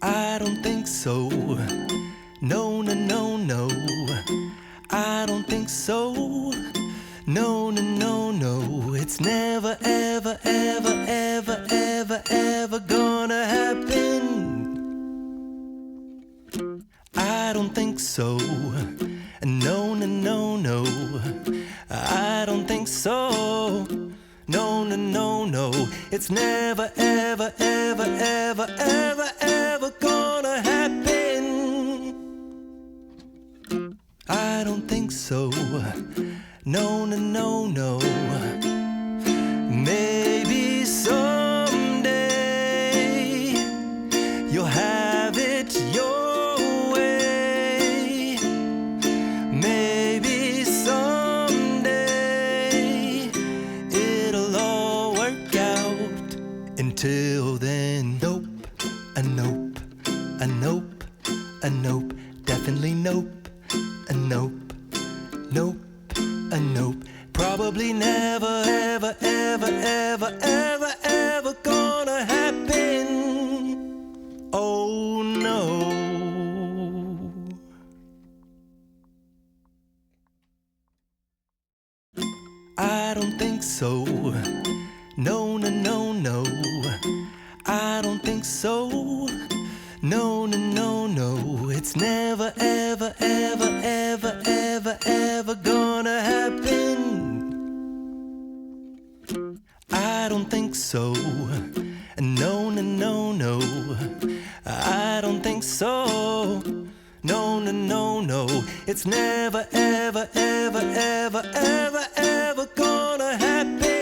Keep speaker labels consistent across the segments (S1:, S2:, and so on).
S1: I don't think so. No, no, no, no. I don't think so. No, no, no, no. It's never, ever, ever, ever, ever, ever gonna happen. I don't think so. No, no, no, no. I don't think so. No, no, no, no. It's never, ever, ever, ever, ever, ever gonna happen. I don't think so. No, no, no, no. Maybe someday you'll have it your way. Maybe someday it'll all work out. Until then, nope, a nope, a nope, a nope, definitely nope, a nope, nope, a nope. Probably never, ever, ever, ever, ever, ever gonna happen. Oh no. I don't think so. No, no, no, no. I don't think so. No, no, no, no. It's never, ever, ever, ever, ever, ever gonna happen. I don't think so. No, no, no, no. I don't think so. No, no, no, no. It's never, ever, ever, ever, ever, ever gonna happen.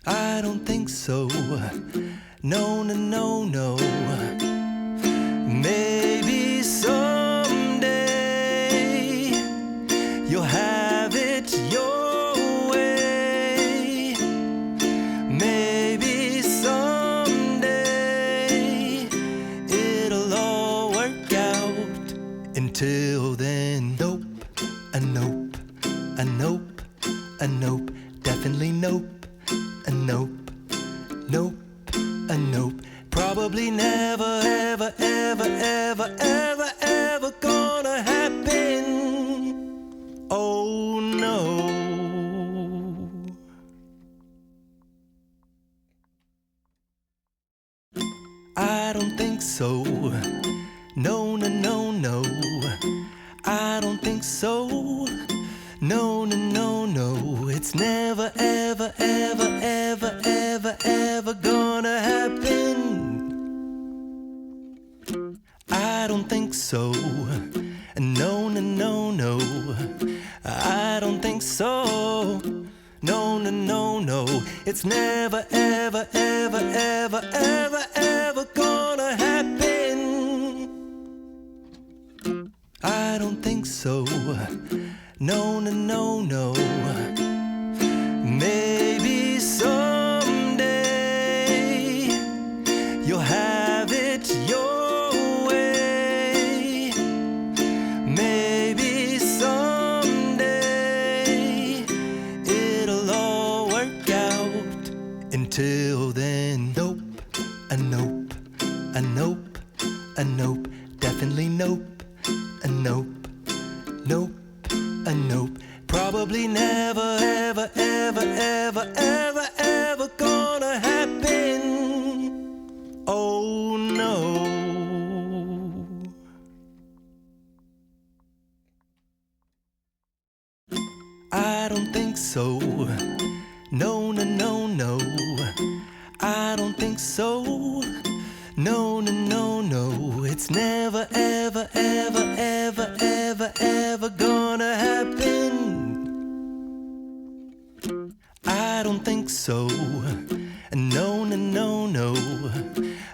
S1: I don't think so. No, no, no, no. Maybe someday you'll have it your way. Maybe someday it'll all work out. Until then, nope, a nope, a nope, a nope, definitely nope, a nope, nope, a nope. Probably never, ever, ever, ever, ever, ever gonna happen. Oh no. I don't think so. No, no, no, no. I don't think so. No, no, no, no. It's never, ever, ever, ever, ever, ever gonna happen. I don't think so. No, no, no, no. I don't think so. No, no, no, no. It's never, ever, ever, ever, ever, ever gonna happen. I don't think so. No, no, no, no. Maybe someday you'll have it your way. Maybe someday it'll all work out. Until then, nope, a nope, a nope, a nope, definitely nope, a nope, nope, a nope. Probably never, ever, ever, ever, ever, ever gonna happen. Oh no. I don't think so. No, no, no, no. I don't think so. No, no, no, no. It's never, ever, ever, ever, ever, ever gonna happen. I don't think so. No, no, no, no.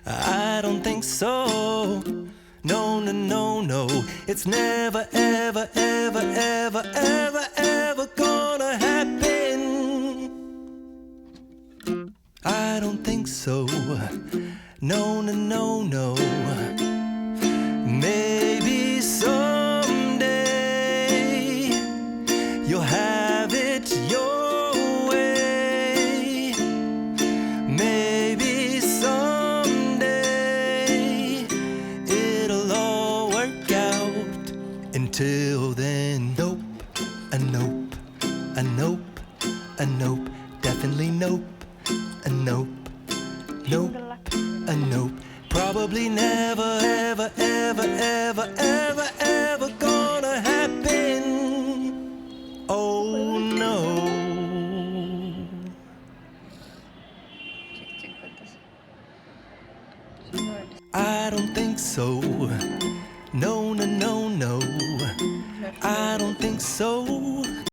S1: I don't think so. No, no, no, no. It's never, ever, ever, ever, ever, ever gonna happen. I don't think so. No, no, no, no. Maybe someday you'll have it your way. Maybe someday A nope, a nope, definitely nope. A nope, nope, a nope. Probably never, ever, ever, ever, ever, ever gonna happen. Oh no. I don't think so. No, no, no, no. I don't think so.